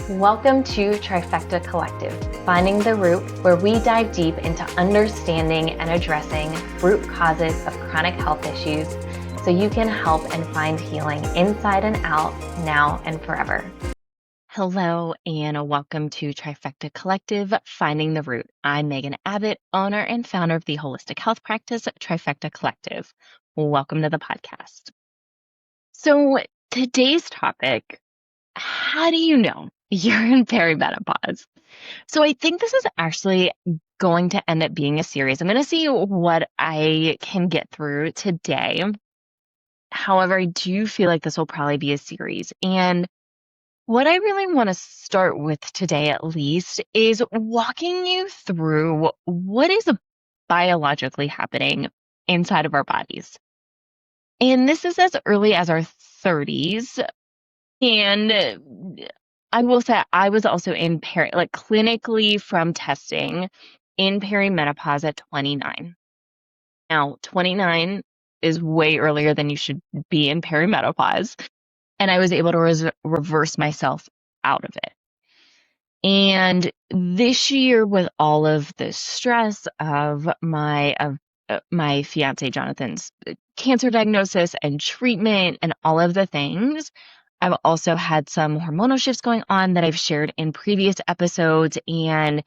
Welcome to Trifecta Collective, Finding the Root, where we dive deep into understanding and addressing root causes of chronic health issues so you can help and find healing inside and out, now and forever. Hello, and welcome to Trifecta Collective, Finding the Root. I'm Megan Abbott, owner and founder of the holistic health practice Trifecta Collective. Welcome to the podcast. So today's topic, how do you know you're in perimenopause? So I think this is actually going to end up being a series. I'm going to see what I can get through today. However, I do feel like this will probably be a series. And what I really want to start with today, at least, is walking you through what is biologically happening inside of our bodies. And this is as early as our 30s. And I will say I was also in clinically from testing in perimenopause at 29. Now, 29 is way earlier than you should be in perimenopause, and I was able to reverse myself out of it. And this year, with all of the stress of my fiance Jonathan's cancer diagnosis and treatment and all of the things, I've also had some hormonal shifts going on that I've shared in previous episodes. And,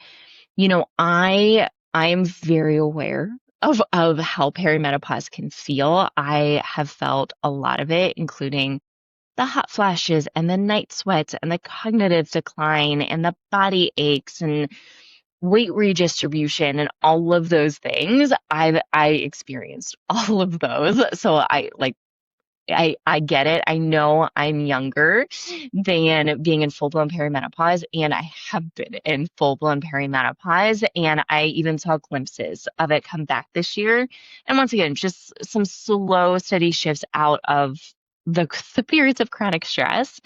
I am very aware of how perimenopause can feel. I have felt a lot of it, including the hot flashes and the night sweats and the cognitive decline and the body aches and weight redistribution and all of those things. I experienced all of those. So I get it. I know I'm younger than being in full-blown perimenopause, and I have been in full-blown perimenopause, and I even saw glimpses of it come back this year. And once again, just some slow, steady shifts out of the periods of chronic stress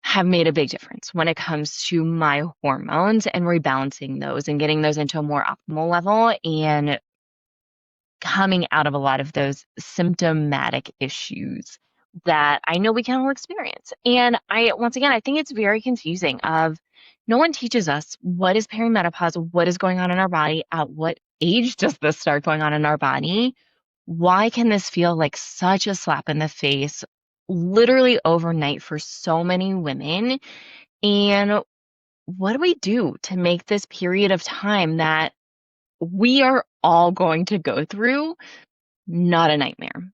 have made a big difference when it comes to my hormones and rebalancing those and getting those into a more optimal level and coming out of a lot of those symptomatic issues that I know we can all experience. And once again, I think it's very confusing of no one teaches us what is perimenopause, what is going on in our body, at what age does this start going on in our body? Why can this feel like such a slap in the face literally overnight for so many women? And what do we do to make this period of time that we are all going to go through not a nightmare?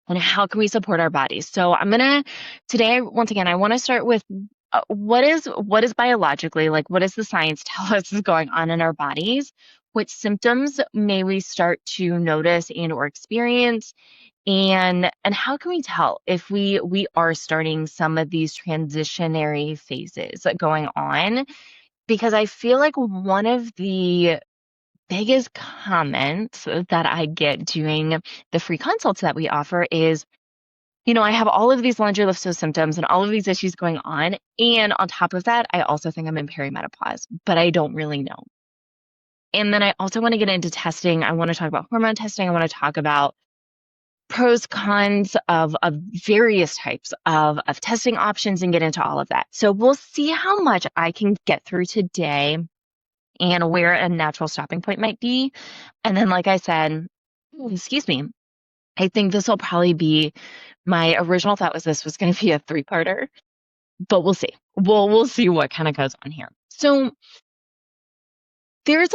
And how can we support our bodies? So today, once again, I want to start with what is biologically, like what does the science tell us is going on in our bodies? What symptoms may we start to notice and or experience? And how can we tell if we are starting some of these transitionary phases going on? Because I feel like one of the biggest comments that I get doing the free consults that we offer is, I have all of these laundry list of symptoms and all of these issues going on. And on top of that, I also think I'm in perimenopause, but I don't really know. And then I also want to get into testing. I want to talk about hormone testing. I want to talk about pros, cons of various types of testing options and get into all of that. So we'll see how much I can get through today and where a natural stopping point might be. And then, like I said, excuse me, I think this will probably be my original thought was this was going to be a 3-parter, but we'll see. We'll see what kind of goes on here. So there's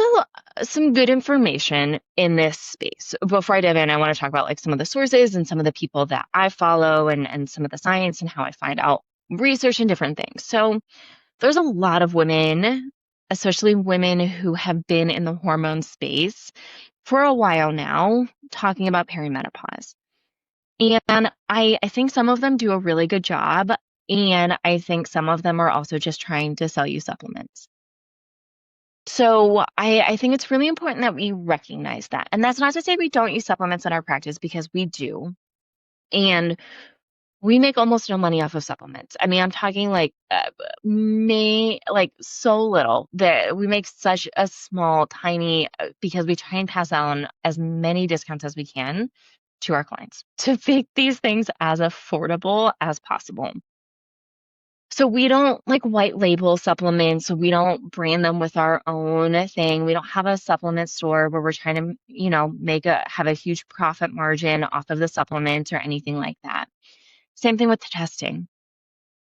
some good information in this space. Before I dive in, I want to talk about like some of the sources and some of the people that I follow and some of the science and how I find out research and different things. So there's a lot of women, especially women who have been in the hormone space for a while now, talking about perimenopause. And I think some of them do a really good job. And I think some of them are also just trying to sell you supplements. So I think it's really important that we recognize that. And that's not to say we don't use supplements in our practice, because we do. And we make almost no money off of supplements. I mean, I'm talking like so little that we make such a small, tiny, because we try and pass on as many discounts as we can to our clients to make these things as affordable as possible. So we don't like white label supplements. We don't brand them with our own thing. We don't have a supplement store where we're trying to, have a huge profit margin off of the supplements or anything like that. Same thing with the testing.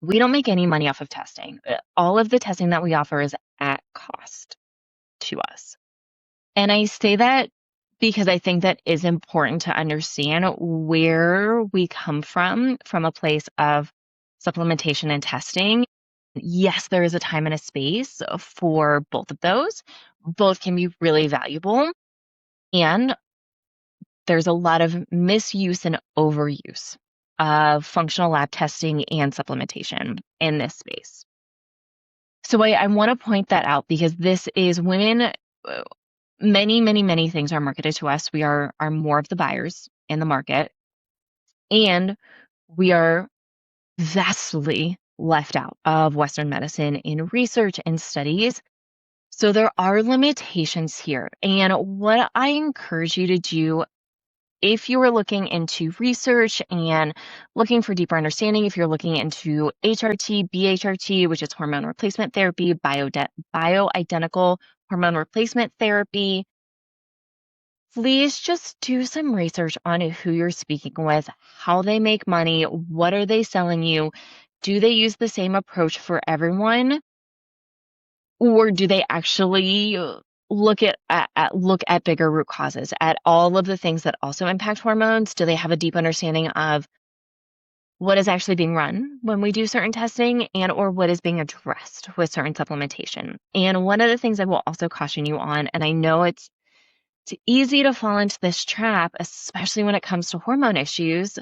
We don't make any money off of testing. All of the testing that we offer is at cost to us. And I say that because I think that is important to understand where we come from a place of supplementation and testing. Yes, there is a time and a space for both of those. Both can be really valuable. And there's a lot of misuse and overuse of functional lab testing and supplementation in this space. So I want to point that out because this is women. Many, many, many things are marketed to us. We are more of the buyers in the market, and we are vastly left out of Western medicine in research and studies. So there are limitations here. And what I encourage you to do if you are looking into research and looking for deeper understanding, if you're looking into HRT, BHRT, which is hormone replacement therapy, bioidentical hormone replacement therapy, please just do some research on who you're speaking with, how they make money, what are they selling you? Do they use the same approach for everyone? Or do they actually look at bigger root causes, at all of the things that also impact hormones? Do they have a deep understanding of what is actually being run when we do certain testing and or what is being addressed with certain supplementation? And one of the things I will also caution you on, and I know it's easy to fall into this trap, especially when it comes to hormone issues.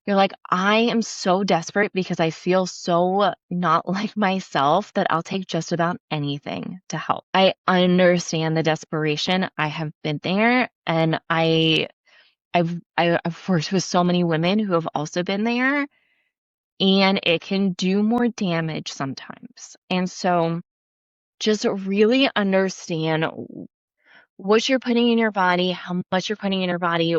You're like, I am so desperate because I feel so not like myself that I'll take just about anything to help. I understand the desperation. I have been there, and I've worked with so many women who have also been there, and it can do more damage sometimes. And so just really understand what you're putting in your body, how much you're putting in your body,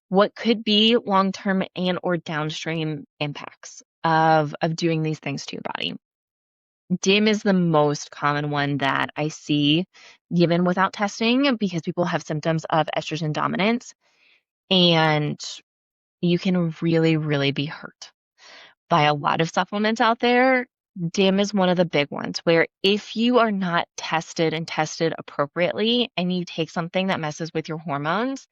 what could be long-term and or downstream impacts of doing these things to your body. DIM is the most common one that I see given without testing because people have symptoms of estrogen dominance, and you can really, really be hurt by a lot of supplements out there. DIM is one of the big ones where if you are not tested and tested appropriately and you take something that messes with your hormones,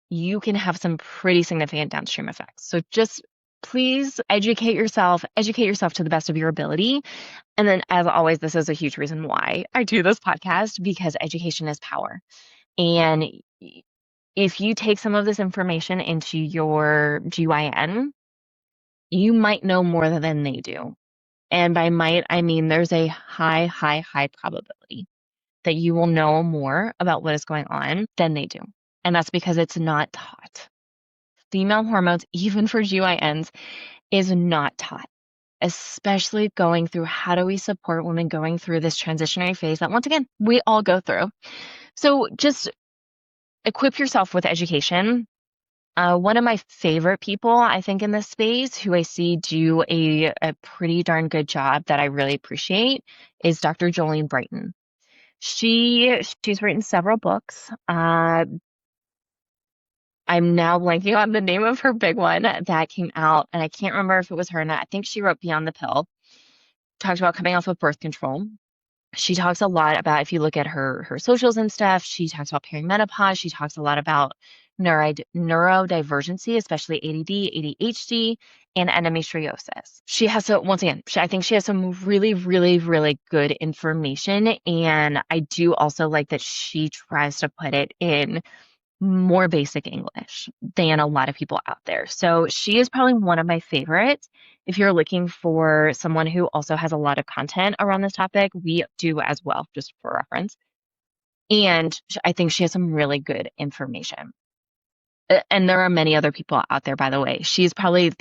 you can have some pretty significant downstream effects. So just please educate yourself to the best of your ability. And then, as always, this is a huge reason why I do this podcast, because education is power. And if you take some of this information into your GYN, you might know more than they do. And by might, I mean there's a high, high, high probability that you will know more about what is going on than they do. And that's because it's not taught. Female hormones, even for GYNs, is not taught, especially going through how do we support women going through this transitionary phase that, once again, we all go through. So just equip yourself with education. One of my favorite people, I think, in this space who I see do a pretty darn good job that I really appreciate is Dr. Jolene Brighton. She's written several books. I'm now blanking on the name of her big one that came out, and I can't remember if it was her or not. I think she wrote Beyond the Pill, talked about coming off of birth control. She talks a lot about, if you look at her socials and stuff, she talks about perimenopause. She talks a lot about neurodivergency, especially ADD, ADHD, and endometriosis. She has I think she has some really, really, really good information. And I do also like that she tries to put it in more basic English than a lot of people out there. So she is probably one of my favorites. If you're looking for someone who also has a lot of content around this topic, we do as well, just for reference. And I think she has some really good information. And there are many other people out there, by the way. She's probably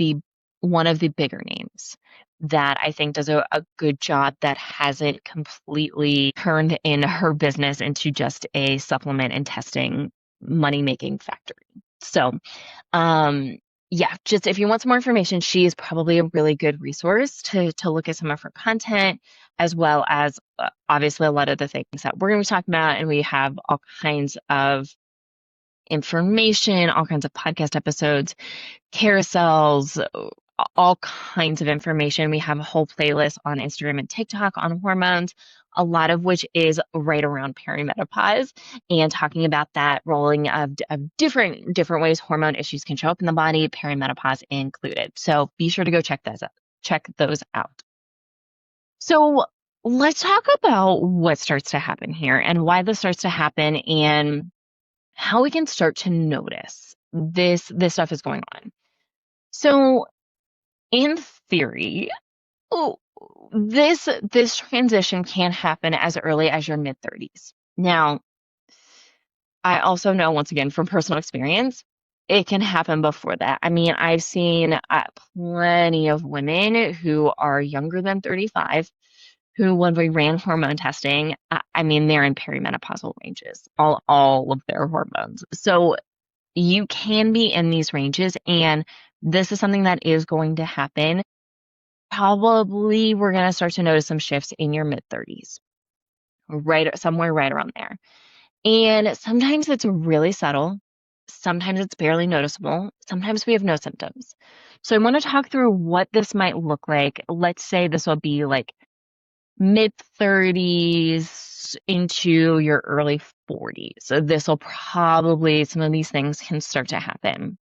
one of the bigger names that I think does a good job that hasn't completely turned in her business into just a supplement and testing money-making factory. So yeah, just if you want some more information, she is probably a really good resource to look at some of her content, as well as obviously a lot of the things that we're going to be talking about. And we have all kinds of information, all kinds of podcast episodes, carousels, all kinds of information. We have a whole playlist on Instagram and TikTok on hormones, a lot of which is right around perimenopause and talking about that rolling of different ways hormone issues can show up in the body, perimenopause included. So be sure to go check those out. Check those out. So let's talk about what starts to happen here and why this starts to happen and how we can start to notice this stuff is going on. So in theory, oh, this transition can happen as early as your mid 30s. Now, I also know once again from personal experience, it can happen before that. I mean, I've seen plenty of women who are younger than 35 who, when we ran hormone testing, I mean, they're in perimenopausal ranges, all of their hormones. So you can be in these ranges, and this is something that is going to happen. Probably we're going to start to notice some shifts in your mid 30s, right somewhere right around there. And sometimes it's really subtle. Sometimes it's barely noticeable. Sometimes we have no symptoms. So I want to talk through what this might look like. Let's say this will be like mid 30s into your early 40s. So this will probably, some of these things can start to happen.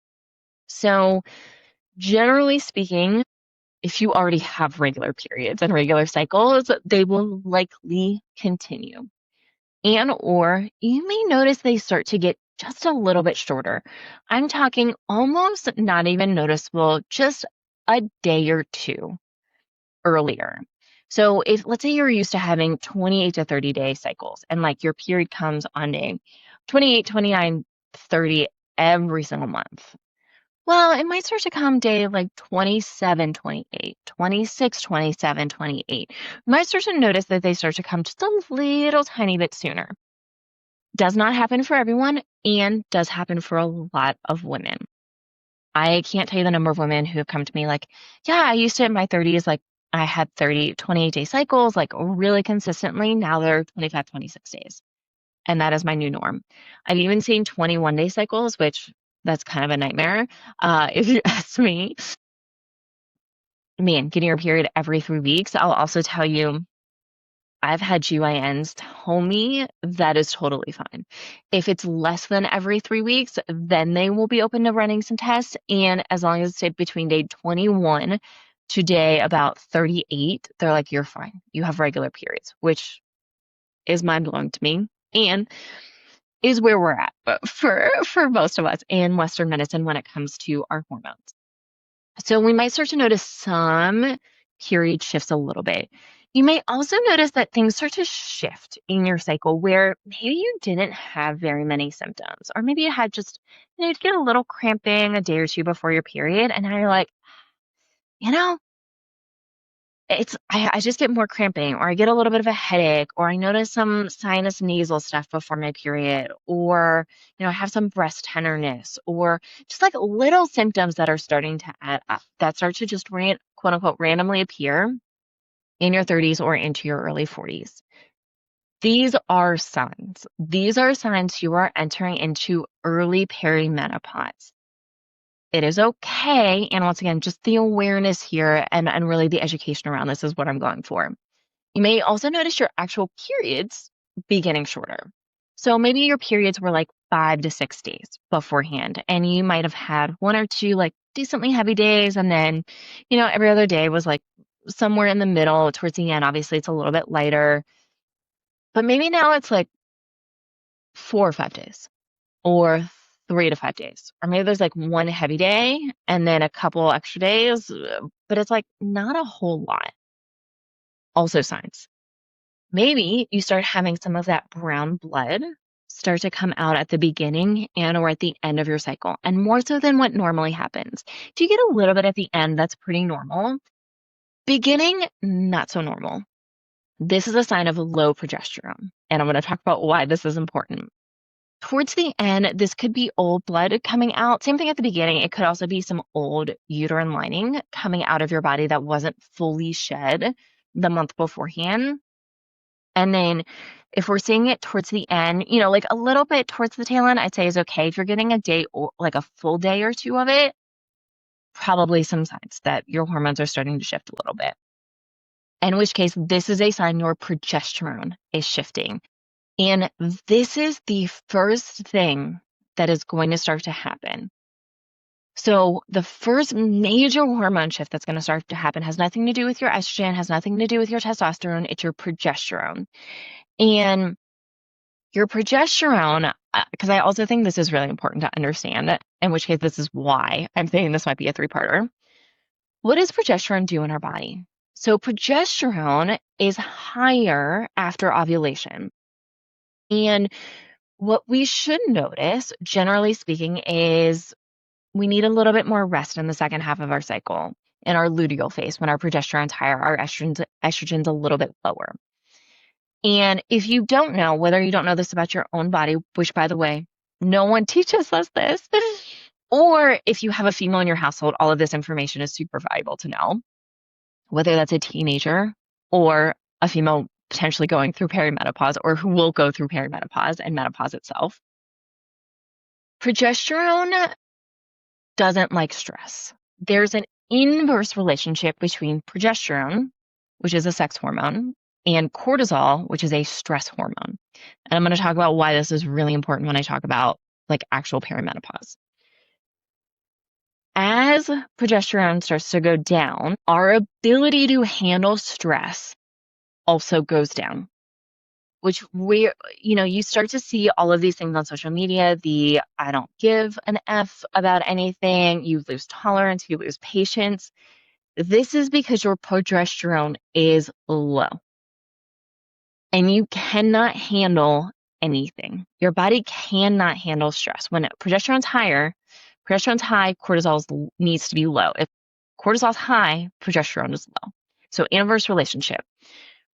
So generally speaking, if you already have regular periods and regular cycles, they will likely continue. And or you may notice they start to get just a little bit shorter. I'm talking almost not even noticeable, just a day or two earlier. So if let's say you're used to having 28 to 30 day cycles and like your period comes on day 28, 29, 30 every single month. Well, it might start to come day like 27, 28, 26, 27, 28. You might start to notice that they start to come just a little tiny bit sooner. Does not happen for everyone and does happen for a lot of women. I can't tell you the number of women who have come to me like, yeah, I used to in my 30s, like I had 28-day cycles, like really consistently. Now they're 25, 26 days. And that is my new norm. I've even seen 21-day cycles, which that's kind of a nightmare, if you ask me. Man, getting your period every 3 weeks. I'll also tell you, I've had GYNs tell me that is totally fine. If it's less than every 3 weeks, then they will be open to running some tests. And as long as it's between day 21 to day about 38, they're like, you're fine. You have regular periods, which is mind blowing to me. And is where we're at for most of us in Western medicine when it comes to our hormones. So we might start to notice some period shifts a little bit. You may also notice that things start to shift in your cycle where maybe you didn't have very many symptoms, or maybe you had just, you get a little cramping a day or two before your period, and now you're like, you know, I just get more cramping, or I get a little bit of a headache, or I notice some sinus nasal stuff before my period, or I have some breast tenderness, or just like little symptoms that are starting to add up that start to just quote unquote randomly appear in your 30s or into your early 40s. These are signs. These are signs you are entering into early perimenopause. It is okay. And once again, just the awareness here and really the education around this is what I'm going for. You may also notice your actual periods be getting shorter. So maybe your periods were like 5 to 6 days beforehand, and you might have had one or two like decently heavy days, and then, every other day was like somewhere in the middle. Towards the end, obviously, it's a little bit lighter, but maybe now it's like 4 or 5 days, or 3 to 5 days. Or maybe there's like one heavy day and then a couple extra days, but it's like not a whole lot. Also signs. Maybe you start having some of that brown blood start to come out at the beginning and or at the end of your cycle, and more so than what normally happens. If you get a little bit at the end, that's pretty normal. Beginning, not so normal. This is a sign of low progesterone, and I'm going to talk about why this is important. Towards the end, this could be old blood coming out. Same thing at the beginning. It could also be some old uterine lining coming out of your body that wasn't fully shed the month beforehand. And then if we're seeing it towards the end, like a little bit towards the tail end, I'd say is okay. If you're getting a day or like a full day or two of it, probably some signs that your hormones are starting to shift a little bit. In which case, this is a sign your progesterone is shifting. And this is the first thing that is going to start to happen. So the first major hormone shift that's going to start to happen has nothing to do with your estrogen, has nothing to do with your testosterone. It's your progesterone. And your progesterone, because I also think this is really important to understand, in which case this is why I'm saying this might be a three-parter. What does progesterone do in our body? So progesterone is higher after ovulation. And what we should notice, generally speaking, is we need a little bit more rest in the second half of our cycle in our luteal phase when our progesterone's higher, our estrogen's a little bit lower. And if you don't know, whether you don't know this about your own body, which by the way, no one teaches us this, or if you have a female in your household, all of this information is super valuable to know, whether that's a teenager or a female potentially going through perimenopause or who will go through perimenopause and menopause itself. Progesterone doesn't like stress. There's an inverse relationship between progesterone, which is a sex hormone, and cortisol, which is a stress hormone. And I'm going to talk about why this is really important when I talk about like actual perimenopause. As progesterone starts to go down, our ability to handle stress also goes down, which you start to see all of these things on social media. The I don't give an F about anything, you lose tolerance, you lose patience. This is because your progesterone is low and you cannot handle anything. Your body cannot handle stress. When progesterone's high, cortisol needs to be low. If cortisol's high, progesterone is low. So inverse relationship.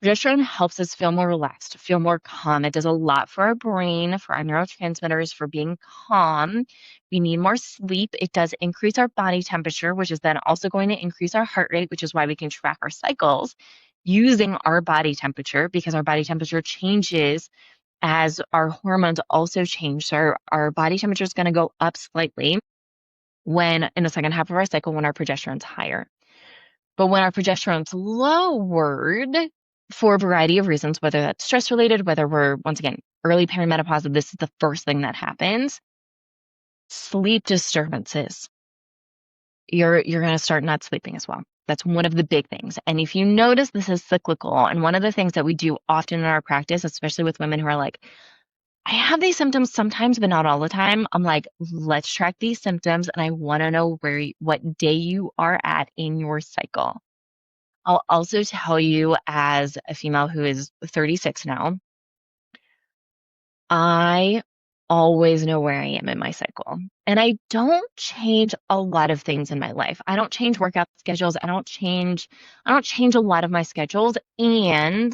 Progesterone helps us feel more relaxed, feel more calm. It does a lot for our brain, for our neurotransmitters, for being calm. We need more sleep. It does increase our body temperature, which is then also going to increase our heart rate, which is why we can track our cycles using our body temperature, because our body temperature changes as our hormones also change. So our body temperature is going to go up slightly when in the second half of our cycle when our progesterone's higher. But when our progesterone's lowered, for a variety of reasons, whether that's stress related, whether we're, once again, early perimenopause, this is the first thing that happens, sleep disturbances. You're going to start not sleeping as well. That's one of the big things. And if you notice, this is cyclical. And one of the things that we do often in our practice, especially with women who are like, I have these symptoms sometimes, but not all the time. I'm like, let's track these symptoms. And I want to know what day you are at in your cycle. I'll also tell you, as a female who is 36 now, I always know where I am in my cycle. And I don't change a lot of things in my life. I don't change workout schedules. I don't change a lot of my schedules. And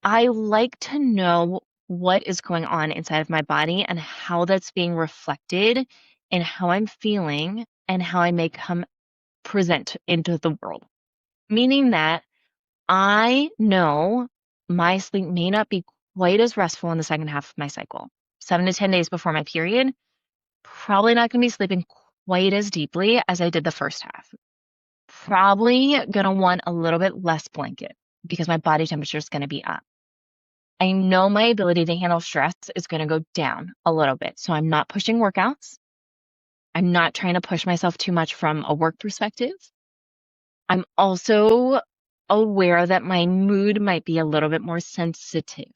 I like to know what is going on inside of my body and how that's being reflected in how I'm feeling and how I may present into the world. Meaning that I know my sleep may not be quite as restful in the second half of my cycle. 7 to 10 days before my period, probably not going to be sleeping quite as deeply as I did the first half. Probably going to want a little bit less blanket because my body temperature is going to be up. I know my ability to handle stress is going to go down a little bit. So I'm not pushing workouts. I'm not trying to push myself too much from a work perspective. I'm also aware that my mood might be a little bit more sensitive.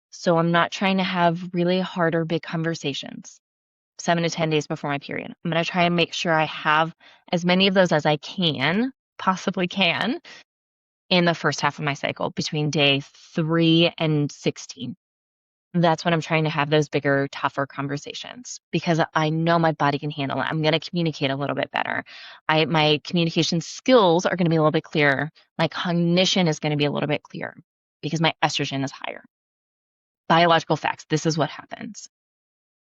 So I'm not trying to have really hard or big conversations 7 to 10 days before my period. I'm going to try and make sure I have as many of those as I possibly can, in the first half of my cycle between day 3 and 16. That's when I'm trying to have those bigger, tougher conversations because I know my body can handle it. I'm going to communicate a little bit better. My communication skills are going to be a little bit clearer. My cognition is going to be a little bit clearer because my estrogen is higher. Biological facts. This is what happens.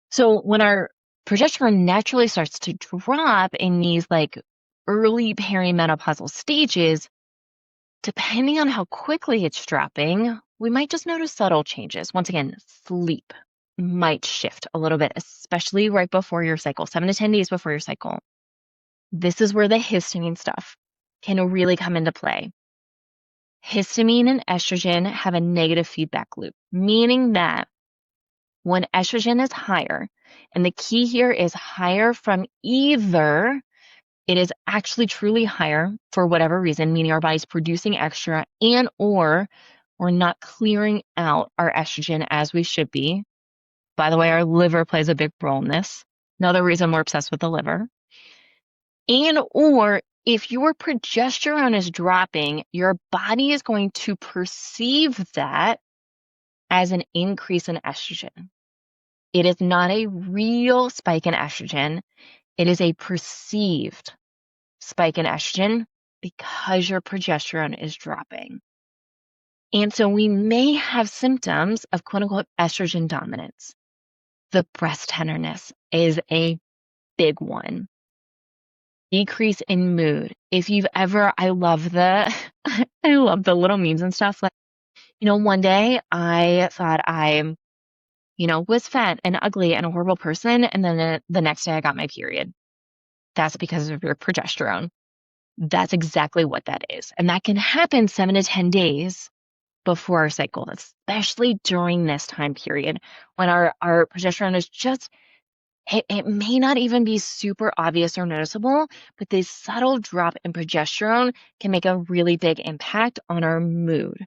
So when our progesterone naturally starts to drop in these like early perimenopausal stages, depending on how quickly it's dropping, we might just notice subtle changes. Once again, sleep might shift a little bit, especially right before your cycle, 7 to 10 days before your cycle. This is where the histamine stuff can really come into play. Histamine and estrogen have a negative feedback loop, meaning that when estrogen is higher, and the key here is higher from either it is actually truly higher for whatever reason, meaning our body's producing extra and or we're not clearing out our estrogen as we should be. By the way, our liver plays a big role in this. Another reason we're obsessed with the liver. And or if your progesterone is dropping, your body is going to perceive that as an increase in estrogen. It is not a real spike in estrogen. It is a perceived spike in estrogen because your progesterone is dropping. And so we may have symptoms of quote unquote estrogen dominance. The breast tenderness is a big one. Decrease in mood. If you've ever, I love the, I love the little memes and stuff. Like, one day I thought I, was fat and ugly and a horrible person. And then the next day I got my period. That's because of your progesterone. That's exactly what that is. And that can happen 7 to 10 days before our cycle, especially during this time period when our progesterone is just, it may not even be super obvious or noticeable, but this subtle drop in progesterone can make a really big impact on our mood,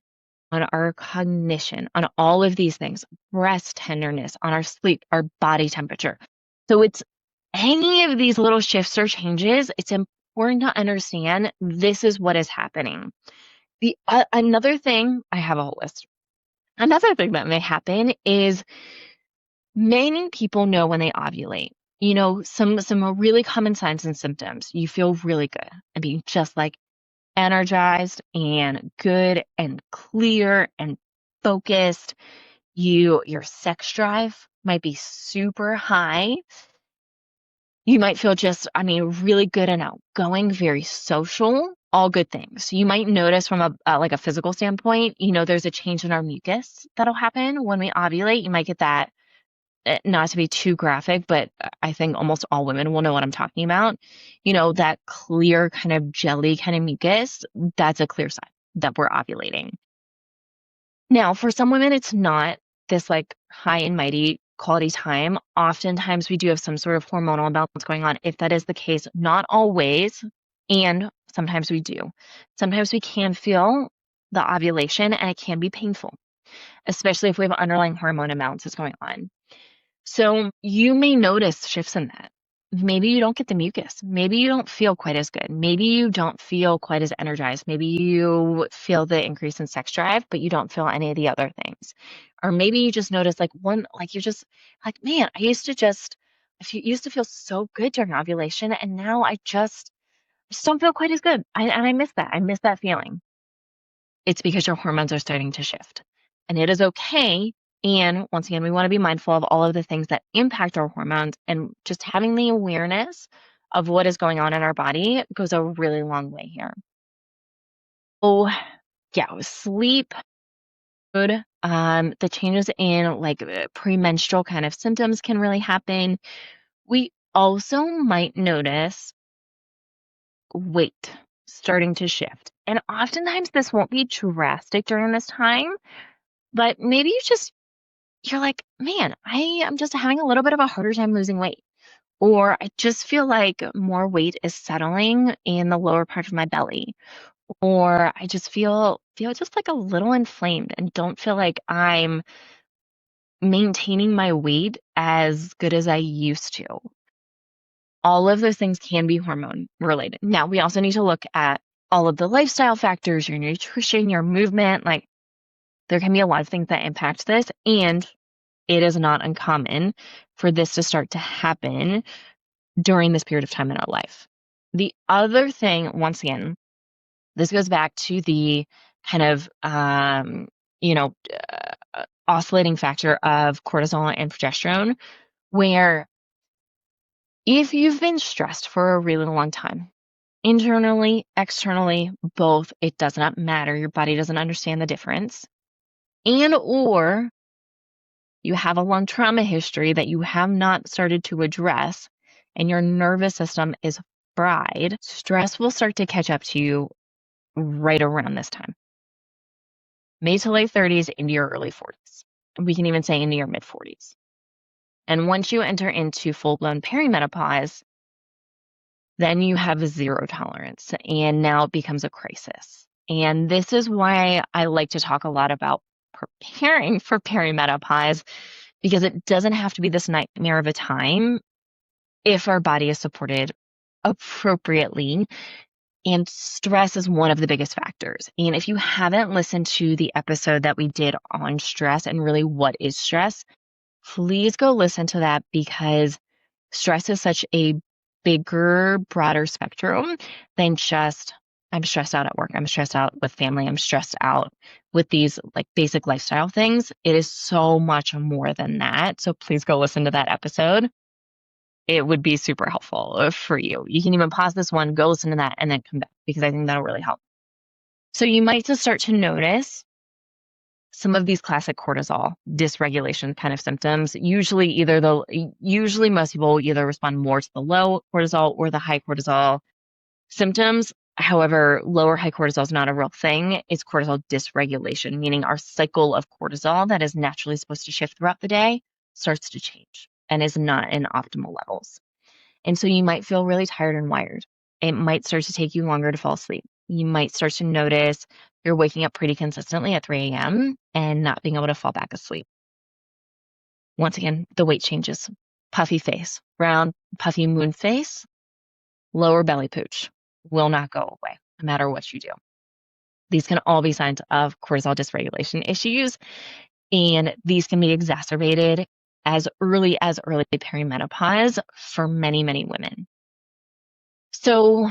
on our cognition, on all of these things, breast tenderness, on our sleep, our body temperature. So it's any of these little shifts or changes, it's important to understand this is what is happening. Another thing, I have a whole list. Another thing that may happen is many people know when they ovulate. Some really common signs and symptoms. You feel really good. I mean, just like energized and good and clear and focused. Your sex drive might be super high. You might feel just, really good and outgoing, very social, all good things. You might notice from like a physical standpoint, there's a change in our mucus that'll happen when we ovulate. You might get that, not to be too graphic, but I think almost all women will know what I'm talking about. That clear kind of jelly kind of mucus, that's a clear sign that we're ovulating. Now, for some women, it's not this like high and mighty quality time. Oftentimes, we do have some sort of hormonal imbalance going on. If that is the case, not always, and sometimes we do. Sometimes we can feel the ovulation and it can be painful, especially if we have underlying hormone imbalances going on. So you may notice shifts in that. Maybe you don't get the mucus. Maybe you don't feel quite as good. Maybe you don't feel quite as energized. Maybe you feel the increase in sex drive, but you don't feel any of the other things. Or maybe you just notice like you're just like, man, I used to feel so good during ovulation, and now I just don't feel quite as good. And I miss that. I miss that feeling. It's because your hormones are starting to shift. And it is okay. And once again, we want to be mindful of all of the things that impact our hormones, and just having the awareness of what is going on in our body goes a really long way here. Oh, yeah, sleep, food, the changes in like premenstrual kind of symptoms can really happen. We also might notice weight starting to shift. And oftentimes this won't be drastic during this time, but maybe you're like, man, I am just having a little bit of a harder time losing weight. Or I just feel like more weight is settling in the lower part of my belly. Or I just feel just like a little inflamed and don't feel like I'm maintaining my weight as good as I used to. All of those things can be hormone related. Now, we also need to look at all of the lifestyle factors, your nutrition, your movement. Like, there can be a lot of things that impact this, and it is not uncommon for this to start to happen during this period of time in our life. The other thing, once again, this goes back to the kind of, oscillating factor of cortisol and progesterone. where if you've been stressed for a really long time, internally, externally, both, it does not matter. Your body doesn't understand the difference. And or you have a long trauma history that you have not started to address and your nervous system is fried, stress will start to catch up to you right around this time. Mid to late 30s into your early 40s. We can even say into your mid 40s. And once you enter into full-blown perimenopause, then you have a zero tolerance and now it becomes a crisis. And this is why I like to talk a lot about preparing for perimenopause, because it doesn't have to be this nightmare of a time if our body is supported appropriately. And stress is one of the biggest factors. And if you haven't listened to the episode that we did on stress and really what is stress, please go listen to that, because stress is such a bigger, broader spectrum than just, I'm stressed out at work, I'm stressed out with family, I'm stressed out with these like basic lifestyle things. It is so much more than that. So please go listen to that episode. It would be super helpful for you. You can even pause this one, go listen to that, and then come back, because I think that'll really help. So you might just start to notice some of these classic cortisol dysregulation kind of symptoms. Usually most people will either respond more to the low cortisol or the high cortisol symptoms. However, lower high cortisol is not a real thing. It's cortisol dysregulation, meaning our cycle of cortisol that is naturally supposed to shift throughout the day starts to change and is not in optimal levels. And so you might feel really tired and wired. It might start to take you longer to fall asleep. You might start to notice you're waking up pretty consistently at 3 a.m. and not being able to fall back asleep. Once again, the weight changes. Puffy face, round, puffy moon face, lower belly pooch will not go away no matter what you do. These can all be signs of cortisol dysregulation issues, and these can be exacerbated as early perimenopause for many, many women. So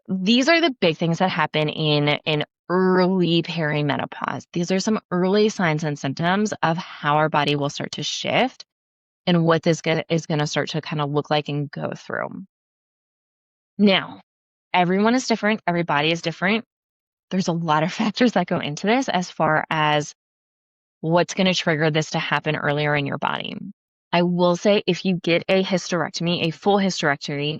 these are the big things that happen in early perimenopause. These are some early signs and symptoms of how our body will start to shift and what this is going to start to kind of look like and go through. Now, everyone is different. Every body is different. There's a lot of factors that go into this as far as what's going to trigger this to happen earlier in your body. I will say, if you get a hysterectomy, a full hysterectomy,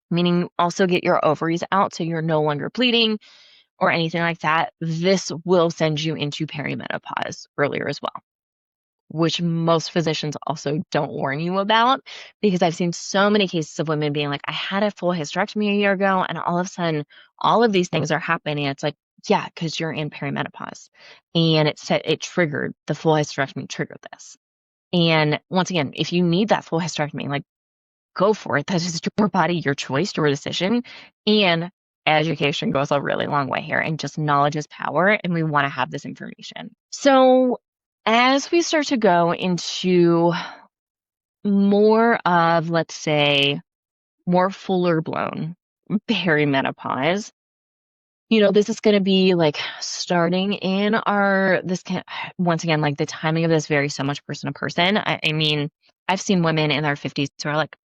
meaning also get your ovaries out so you're no longer bleeding or anything like that, this will send you into perimenopause earlier as well, which most physicians also don't warn you about, because I've seen so many cases of women being like, I had a full hysterectomy a year ago, and all of a sudden, all of these things are happening. It's like, yeah, because you're in perimenopause. And it triggered, the full hysterectomy triggered this. And once again, if you need that full hysterectomy, like, go for it. That is your body, your choice, your decision. And education goes a really long way here. And just knowledge is power. And we want to have this information. So as we start to go into more of, let's say, more fuller blown perimenopause, this is going to be like starting in once again, like the timing of this varies so much person to person. I mean, I've seen women in their 50s who are like,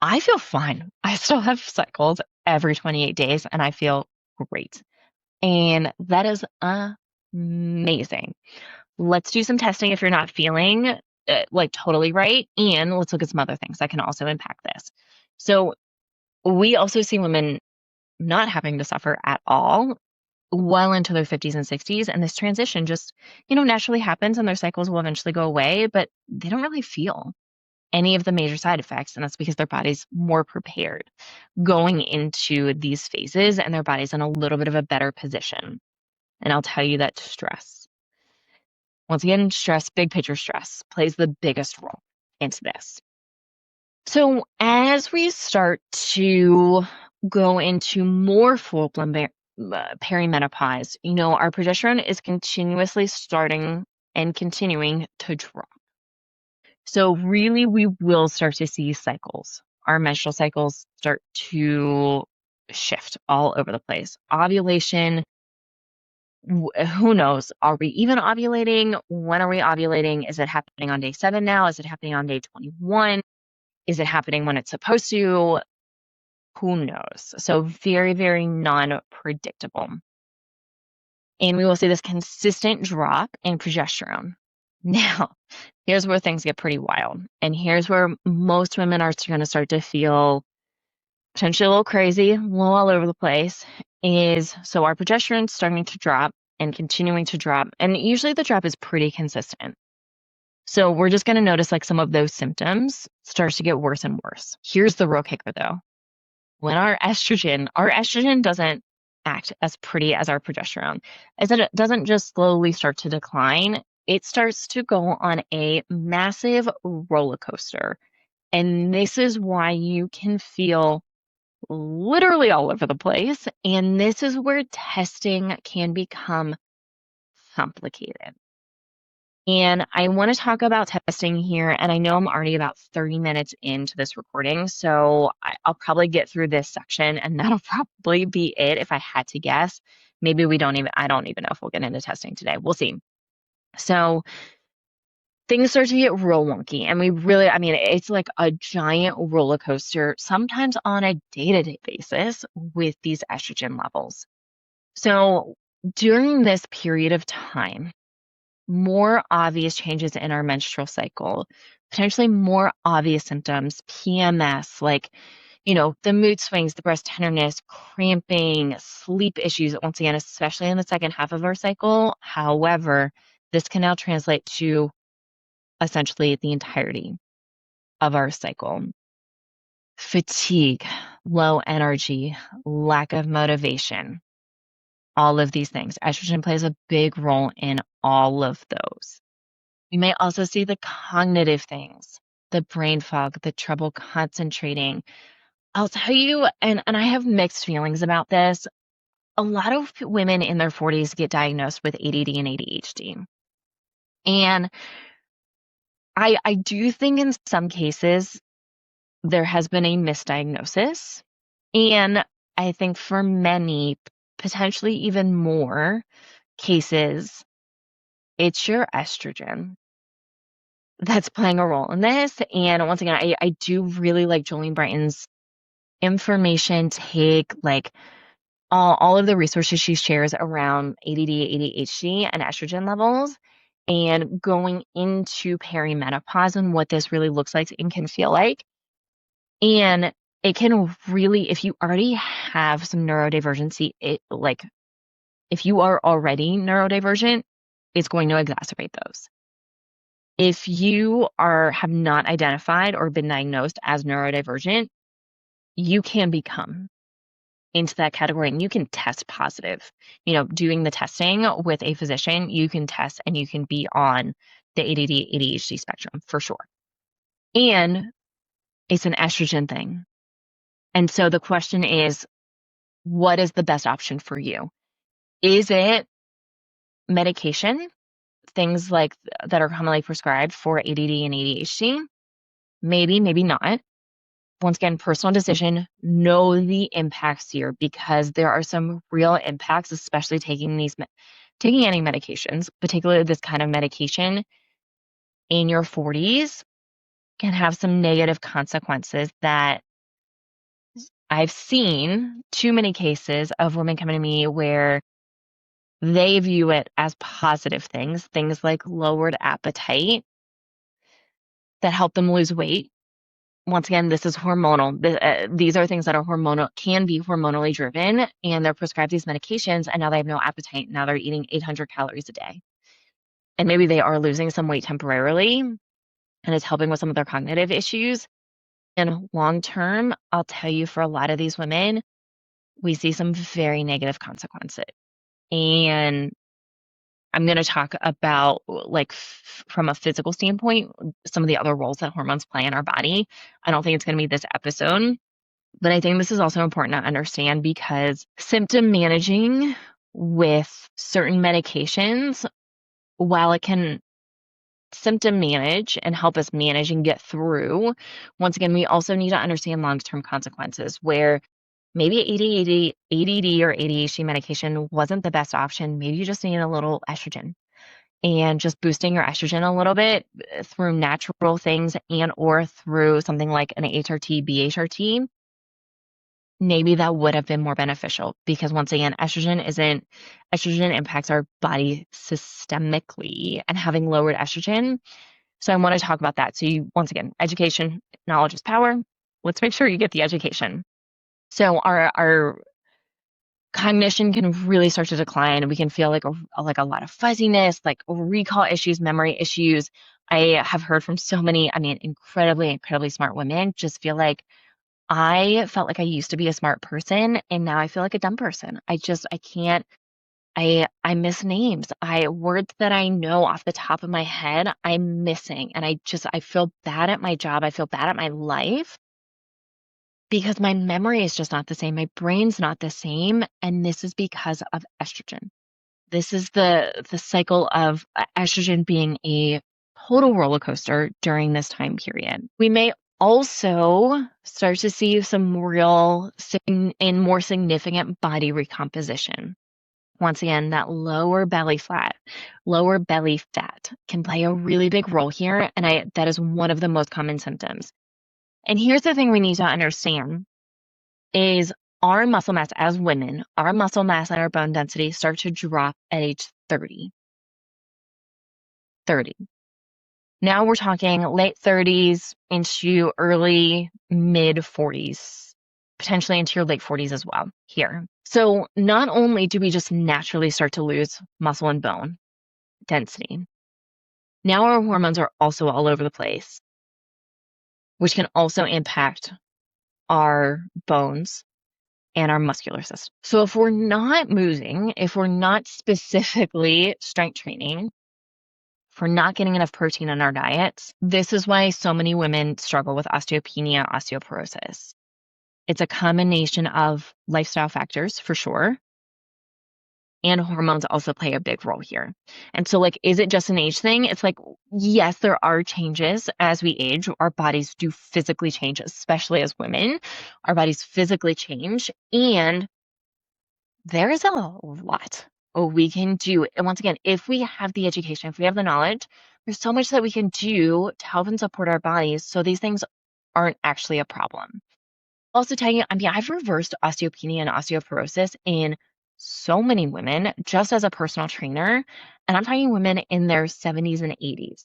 I feel fine. I still have cycles every 28 days and I feel great. And that is amazing. Let's do some testing if you're not feeling like totally right. And let's look at some other things that can also impact this. So we also see women not having to suffer at all well into their 50s and 60s. And this transition just, naturally happens and their cycles will eventually go away, but they don't really feel any of the major side effects. And that's because their body's more prepared going into these phases and their body's in a little bit of a better position. And I'll tell you that stress, once again, big picture stress plays the biggest role into this. So as we start to go into more full-blown perimenopause, our progesterone is continuously starting and continuing to drop. So really, we will start to see cycles. Our menstrual cycles start to shift all over the place. Ovulation Who knows? Are we even ovulating? When are we ovulating? Is it happening on day 7 now? Is it happening on day 21? Is it happening when it's supposed to? Who knows? So very, very non-predictable. And we will see this consistent drop in progesterone. Now, here's where things get pretty wild. And here's where most women are going to start to feel potentially a little crazy, a little all over the place, so our progesterone's starting to drop and continuing to drop. And usually the drop is pretty consistent. So we're just going to notice like some of those symptoms starts to get worse and worse. Here's the real kicker though. When our estrogen doesn't act as pretty as our progesterone, is that it doesn't just slowly start to decline. It starts to go on a massive roller coaster. And this is why you can feel literally all over the place. And this is where testing can become complicated. And I want to talk about testing here. And I know I'm already about 30 minutes into this recording, so I'll probably get through this section and that'll probably be it if I had to guess. Maybe I don't even know if we'll get into testing today. We'll see. So things start to get real wonky. And it's like a giant roller coaster, sometimes on a day-to-day basis with these estrogen levels. So during this period of time, more obvious changes in our menstrual cycle, potentially more obvious symptoms, PMS, like, the mood swings, the breast tenderness, cramping, sleep issues, once again, especially in the second half of our cycle. However, this can now translate to essentially the entirety of our cycle. Fatigue, low energy, lack of motivation, all of these things. Estrogen plays a big role in all of those. We may also see the cognitive things, the brain fog, the trouble concentrating. I'll tell you, and I have mixed feelings about this. A lot of women in their 40s get diagnosed with ADD and ADHD. And I do think in some cases there has been a misdiagnosis. And I think for many, potentially even more cases, it's your estrogen that's playing a role in this. And once again, I do really like Jolene Brighton's information take, like all of the resources she shares around ADD, ADHD, and estrogen levels, and going into perimenopause and what this really looks like and can feel like. And it can really, if you already have some neurodivergency, if you are already neurodivergent, it's going to exacerbate those. If you have not identified or been diagnosed as neurodivergent, you can become into that category and you can test positive. Doing the testing with a physician, you can test and you can be on the ADD, ADHD spectrum for sure. And it's an estrogen thing. And so the question is, what is the best option for you? Is it medication, things like that are commonly prescribed for ADD and ADHD? Maybe, maybe not. Once again, personal decision, know the impacts here because there are some real impacts, especially taking any medications, particularly this kind of medication in your 40s can have some negative consequences that I've seen too many cases of women coming to me where they view it as positive things like lowered appetite that help them lose weight. Once again, this is hormonal. These are things that are can be hormonally driven, and they're prescribed these medications, and now they have no appetite. Now they're eating 800 calories a day. And maybe they are losing some weight temporarily, and it's helping with some of their cognitive issues. And long term, I'll tell you, for a lot of these women, we see some very negative consequences. And I'm going to talk about, from a physical standpoint, some of the other roles that hormones play in our body. I don't think it's going to be this episode, but I think this is also important to understand because symptom managing with certain medications, while it can symptom manage and help us manage and get through, once again, we also need to understand long-term consequences where maybe ADD or ADHD medication wasn't the best option. Maybe you just need a little estrogen, and just boosting your estrogen a little bit through natural things and or through something like an HRT, BHRT, maybe that would have been more beneficial, because once again, estrogen impacts our body systemically, and having lowered estrogen. So I want to talk about that. So once again, education, knowledge is power. Let's make sure you get the education. So our cognition can really start to decline. We can feel like a lot of fuzziness, like recall issues, memory issues. I have heard from so many, incredibly, incredibly smart women just feel like, I felt like I used to be a smart person and now I feel like a dumb person. I can't, I miss names. Words that I know off the top of my head, I'm missing. And I feel bad at my job. I feel bad at my life because my memory is just not the same. My brain's not the same. And this is because of estrogen. This is the cycle of estrogen being a total roller coaster during this time period. We may also start to see some real and more significant body recomposition. Once again, that lower belly fat can play a really big role here, and that is one of the most common symptoms. And here's the thing we need to understand is our muscle mass as women, our muscle mass and our bone density start to drop at age 30. Now we're talking late 30s into early mid 40s, potentially into your late 40s as well here. So not only do we just naturally start to lose muscle and bone density, now our hormones are also all over the place, which can also impact our bones and our muscular system. So if we're not moving, if we're not specifically strength training, if we're not getting enough protein in our diets, this is why so many women struggle with osteopenia, osteoporosis. It's a combination of lifestyle factors for sure, and hormones also play a big role here. And so, is it just an age thing? It's like, yes, there are changes as we age. Our bodies do physically change, especially as women. Our bodies physically change, and there is a lot we can do. And once again, if we have the education, if we have the knowledge, there's so much that we can do to help and support our bodies so these things aren't actually a problem. Also tell you, I've reversed osteopenia and osteoporosis in so many women just as a personal trainer. And I'm talking women in their 70s and 80s,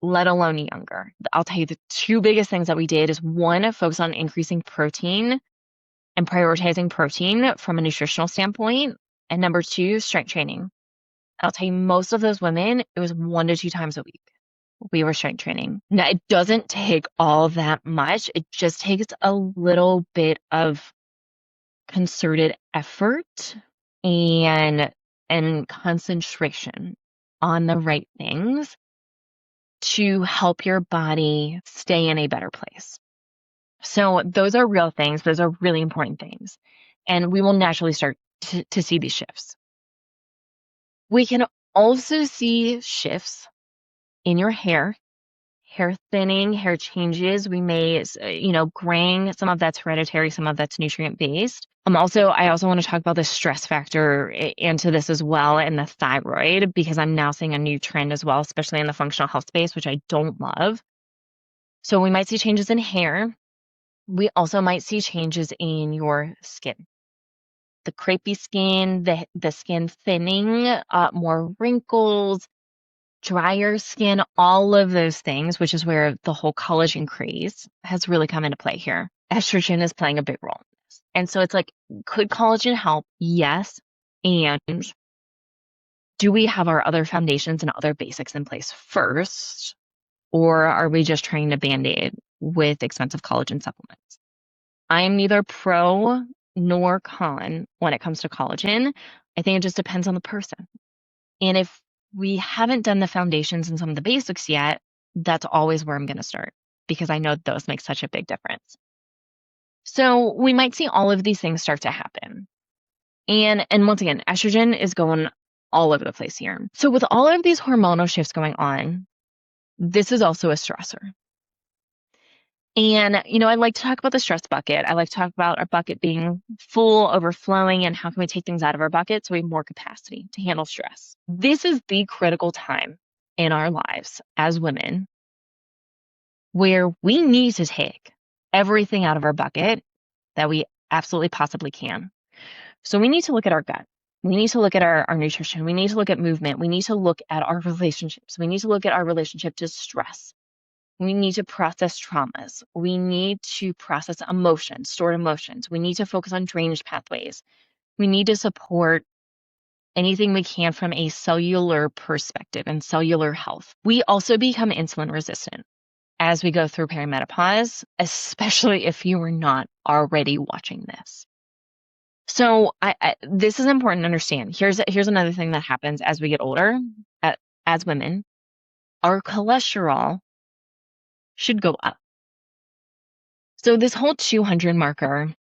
let alone younger. I'll tell you the two biggest things that we did is one, focus on increasing protein and prioritizing protein from a nutritional standpoint. And number two, strength training. I'll tell you, most of those women, it was 1 to 2 times a week we were strength training. Now, it doesn't take all that much. It just takes a little bit of concerted effort and concentration on the right things to help your body stay in a better place. So those are real things. Those are really important things. And we will naturally start to see these shifts. We can also see shifts in your hair thinning, hair changes. We may, graying. Some of that's hereditary, some of that's nutrient based. I also want to talk about the stress factor into this as well, and the thyroid, because I'm now seeing a new trend as well, especially in the functional health space, which I don't love. So we might see changes in hair. We also might see changes in your skin. The crepey skin, the skin thinning, more wrinkles, drier skin, all of those things, which is where the whole collagen craze has really come into play here. Estrogen is playing a big role in this. And so it's like, could collagen help? Yes. And do we have our other foundations and other basics in place first? Or are we just trying to band-aid with expensive collagen supplements? I am neither pro nor con when it comes to collagen. I think it just depends on the person. And if we haven't done the foundations and some of the basics yet, that's always where I'm going to start, because I know those make such a big difference. So we might see all of these things start to happen. And once again, estrogen is going all over the place here. So with all of these hormonal shifts going on, this is also a stressor. And, I like to talk about the stress bucket. I like to talk about our bucket being full, overflowing, and how can we take things out of our bucket so we have more capacity to handle stress. This is the critical time in our lives as women where we need to take everything out of our bucket that we absolutely possibly can. So we need to look at our gut. We need to look at our nutrition. We need to look at movement. We need to look at our relationships. We need to look at our relationship to stress. We need to process traumas. We need to process emotions, stored emotions. We need to focus on drainage pathways. We need to support anything we can from a cellular perspective and cellular health. We also become insulin resistant as we go through perimenopause, especially if you were not already watching this. So this is important to understand. Here's another thing that happens as we get older, as women. Our cholesterol should go up. So this whole 200 marker,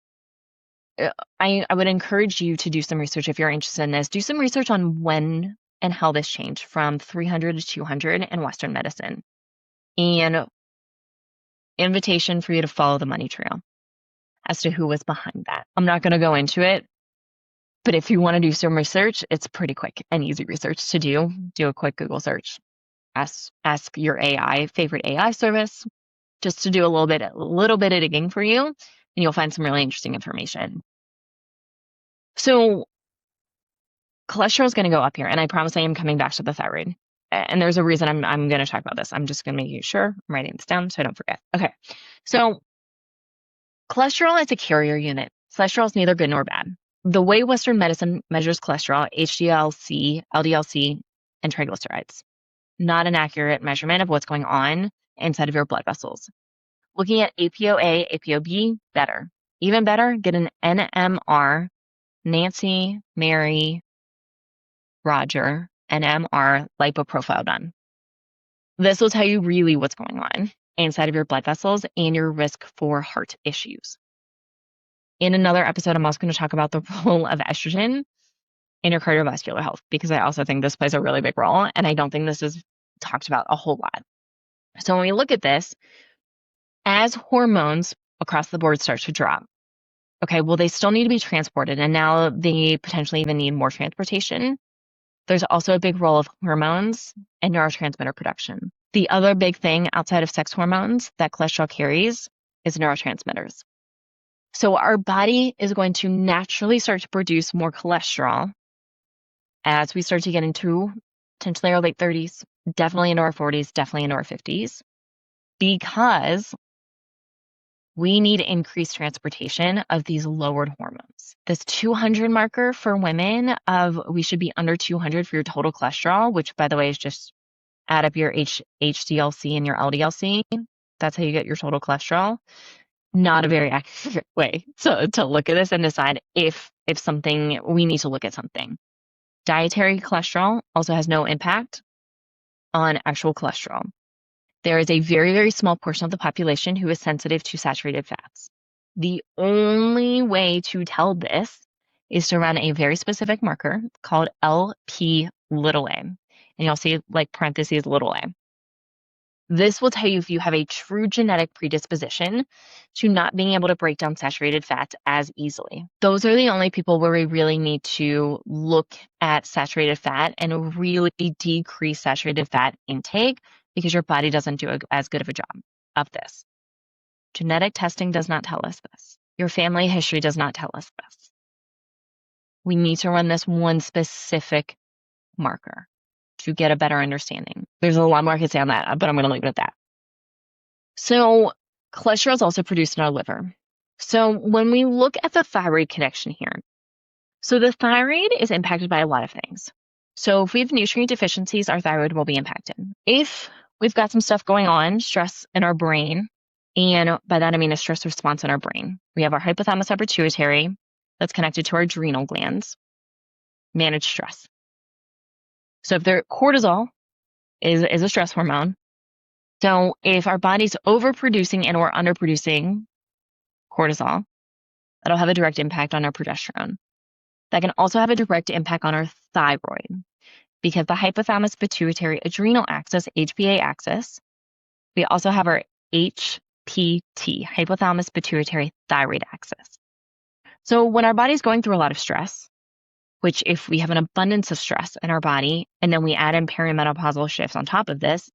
I would encourage you to do some research if you're interested in this. Do some research on when and how this changed from 300 to 200 in Western medicine. And invitation for you to follow the money trail as to who was behind that. I'm not going to go into it, but if you want to do some research, it's pretty quick and easy research to do. Do a quick Google search. Ask your favorite AI service, just to do a little bit of digging for you, and you'll find some really interesting information. So cholesterol is going to go up here, and I promise I am coming back to the thyroid. And there's a reason I'm going to talk about this. I'm just going to make sure I'm writing this down so I don't forget. Okay, so cholesterol is a carrier unit. Cholesterol is neither good nor bad. The way Western medicine measures cholesterol, HDL-C, LDL-C, and triglycerides, not an accurate measurement of what's going on inside of your blood vessels. Looking at ApoA, ApoB, better. Even better, get an NMR, Nancy, Mary, Roger, NMR lipoprofile done. This will tell you really what's going on inside of your blood vessels and your risk for heart issues. In another episode, I'm also going to talk about the role of estrogen in your cardiovascular health, because I also think this plays a really big role, and I don't think this is talked about a whole lot. So when we look at this, as hormones across the board start to drop, okay, well, they still need to be transported, and now they potentially even need more transportation. There's also a big role of hormones and neurotransmitter production. The other big thing outside of sex hormones that cholesterol carries is neurotransmitters. So our body is going to naturally start to produce more cholesterol as we start to get into potentially our late 30s, definitely into our 40s, definitely into our 50s, because we need increased transportation of these lowered hormones. This 200 marker for women of we should be under 200 for your total cholesterol, which by the way is just add up your HDL-C and your LDL-C. That's how you get your total cholesterol. Not a very accurate way to look at this and decide if something, we need to look at something. Dietary cholesterol also has no impact on actual cholesterol. There is a very, very small portion of the population who is sensitive to saturated fats. The only way to tell this is to run a very specific marker called LP little a. And you'll see like parentheses little a. This will tell you if you have a true genetic predisposition to not being able to break down saturated fats as easily. Those are the only people where we really need to look at saturated fat and really decrease saturated fat intake, because your body doesn't do as good of a job of this. Genetic testing does not tell us this. Your family history does not tell us this. We need to run this one specific marker to get a better understanding. There's a lot more I could say on that, but I'm going to leave it at that. So cholesterol is also produced in our liver. So when we look at the thyroid connection here, so the thyroid is impacted by a lot of things. So if we have nutrient deficiencies, our thyroid will be impacted. If we've got some stuff going on, stress in our brain, and by that I mean a stress response in our brain. We have our hypothalamus pituitary that's connected to our adrenal glands, manage stress. So if their cortisol is a stress hormone. So if our body's overproducing and or underproducing cortisol, that'll have a direct impact on our progesterone. That can also have a direct impact on our thyroid, because the hypothalamus pituitary adrenal axis, HPA axis, we also have our HPT, hypothalamus pituitary thyroid axis. So when our body's going through a lot of stress, which if we have an abundance of stress in our body, and then we add in perimenopausal shifts on top of this,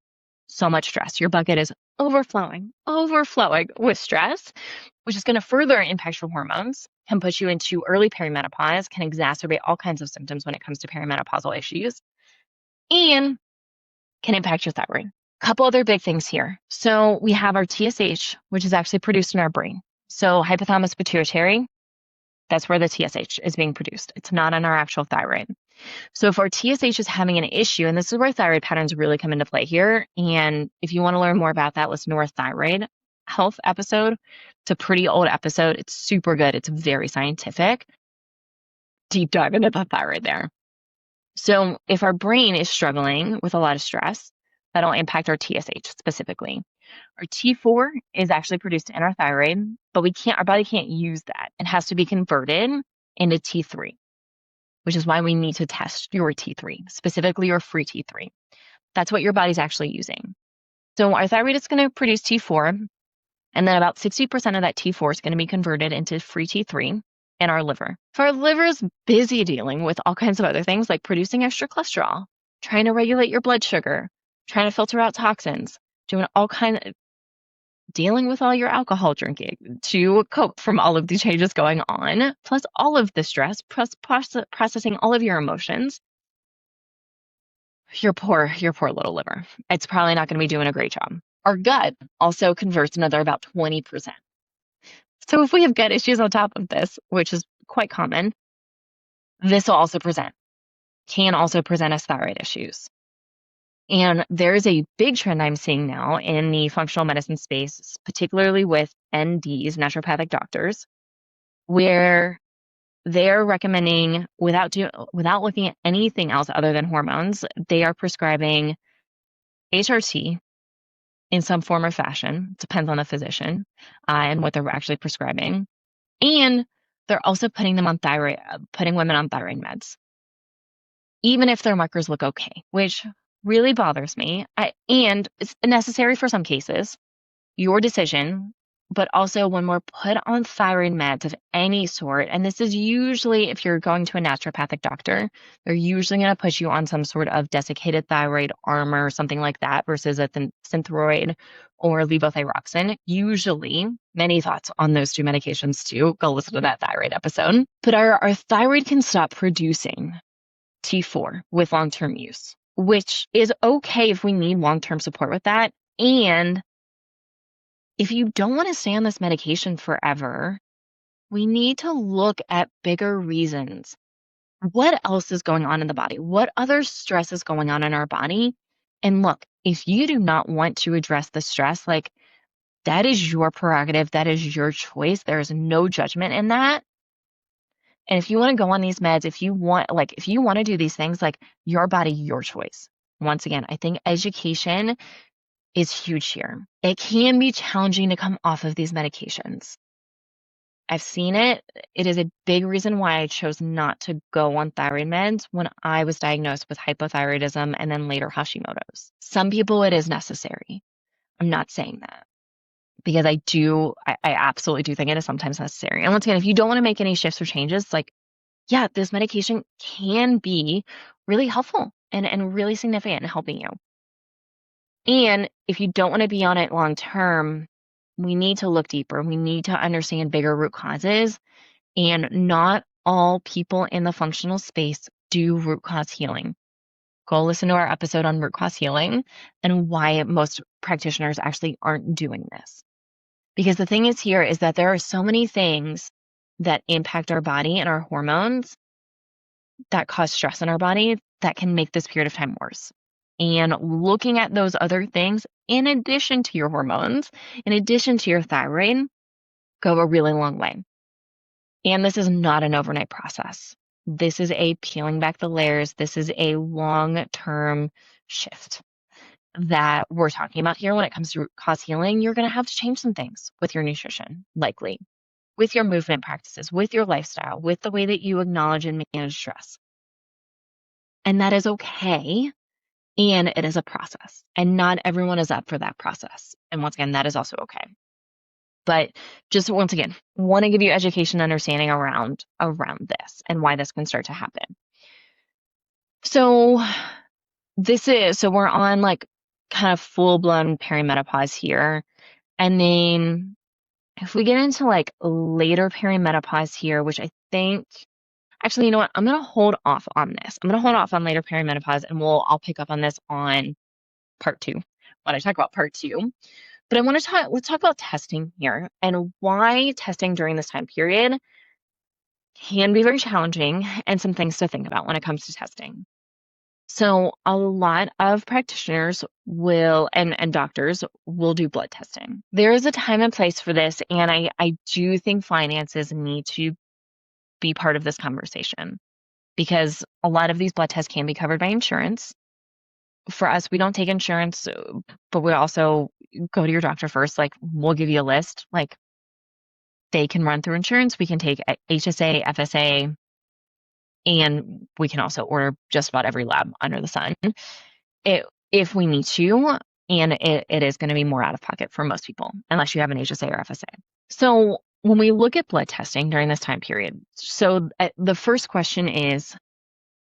so much stress. Your bucket is overflowing with stress, which is going to further impact your hormones, can push you into early perimenopause, can exacerbate all kinds of symptoms when it comes to perimenopausal issues, and can impact your thyroid. A couple other big things here. So we have our TSH, which is actually produced in our brain. So hypothalamus pituitary, that's where the TSH is being produced. It's not on our actual thyroid. So if our TSH is having an issue, and this is where thyroid patterns really come into play here, and if you want to learn more about that, listen to our thyroid health episode. It's a pretty old episode. It's super good. It's very scientific. Deep dive into the thyroid there. So if our brain is struggling with a lot of stress, that'll impact our TSH specifically. Our T4 is actually produced in our thyroid, but our body can't use that. It has to be converted into T3, which is why we need to test your T3, specifically your free T3. That's what your body's actually using. So our thyroid is going to produce T4, and then about 60% of that T4 is going to be converted into free T3 in our liver. So our liver is busy dealing with all kinds of other things like producing extra cholesterol, trying to regulate your blood sugar, trying to filter out toxins, doing all kinds of dealing with all your alcohol drinking to cope from all of these changes going on, plus all of the stress, plus processing all of your emotions. Your poor little liver. It's probably not going to be doing a great job. Our gut also converts another about 20%. So if we have gut issues on top of this, which is quite common, this will also can also present as thyroid issues. And there's a big trend I'm seeing now in the functional medicine space, particularly with NDs, naturopathic doctors, where they're recommending, without looking at anything else other than hormones, they are prescribing HRT in some form or fashion. Depends on the physician and what they're actually prescribing. And they're also putting women on thyroid meds, even if their markers look okay, which really bothers me. And it's necessary for some cases, your decision, but also when we're put on thyroid meds of any sort, and this is usually if you're going to a naturopathic doctor, they're usually going to put you on some sort of desiccated thyroid armor or something like that versus a Synthroid or levothyroxine. Usually, many thoughts on those two medications too. Go listen to that thyroid episode. But our thyroid can stop producing T4 with long-term use, which is okay if we need long-term support with that. And if you don't want to stay on this medication forever, we need to look at bigger reasons. What else is going on in the body? What other stress is going on in our body? And look, if you do not want to address the stress, like that is your prerogative, that is your choice. There is no judgment in that. And if you want to go on these meds, if you want to do these things, like your body, your choice. Once again, I think education is huge here. It can be challenging to come off of these medications. I've seen it. It is a big reason why I chose not to go on thyroid meds when I was diagnosed with hypothyroidism and then later Hashimoto's. Some people, it is necessary. I'm not saying that because I absolutely do think it is sometimes necessary. And once again, if you don't want to make any shifts or changes, like, yeah, this medication can be really helpful and really significant in helping you. And if you don't want to be on it long term, we need to look deeper. We need to understand bigger root causes. And not all people in the functional space do root cause healing. Go listen to our episode on root cause healing and why most practitioners actually aren't doing this. Because the thing is here is that there are so many things that impact our body and our hormones that cause stress in our body that can make this period of time worse. And looking at those other things, in addition to your hormones, in addition to your thyroid, go a really long way. And this is not an overnight process. This is a peeling back the layers. This is a long-term shift that we're talking about here when it comes to root cause healing. You're going to have to change some things with your nutrition, likely, with your movement practices, with your lifestyle, with the way that you acknowledge and manage stress. And that is okay. And it is a process. And not everyone is up for that process. And once again, that is also okay. But just once again, want to give you education and understanding around this and why this can start to happen. So we're on like kind of full-blown perimenopause here. And then if we get into like later perimenopause here, which I think actually, you know what? I'm going to hold off on this. I'm going to hold off on later perimenopause, and I'll pick up on this on part 2 when I talk about part 2. But let's talk about testing here and why testing during this time period can be very challenging and some things to think about when it comes to testing. So a lot of practitioners will and doctors will do blood testing. There is a time and place for this, and I do think finances need to be part of this conversation because a lot of these blood tests can be covered by insurance. For us, we don't take insurance, but we also go to your doctor first. Like, we'll give you a list. Like, they can run through insurance. We can take HSA, FSA, and we can also order just about every lab under the sun if we need to. And it is going to be more out of pocket for most people, unless you have an HSA or FSA. So when we look at blood testing during this time period, so the first question is,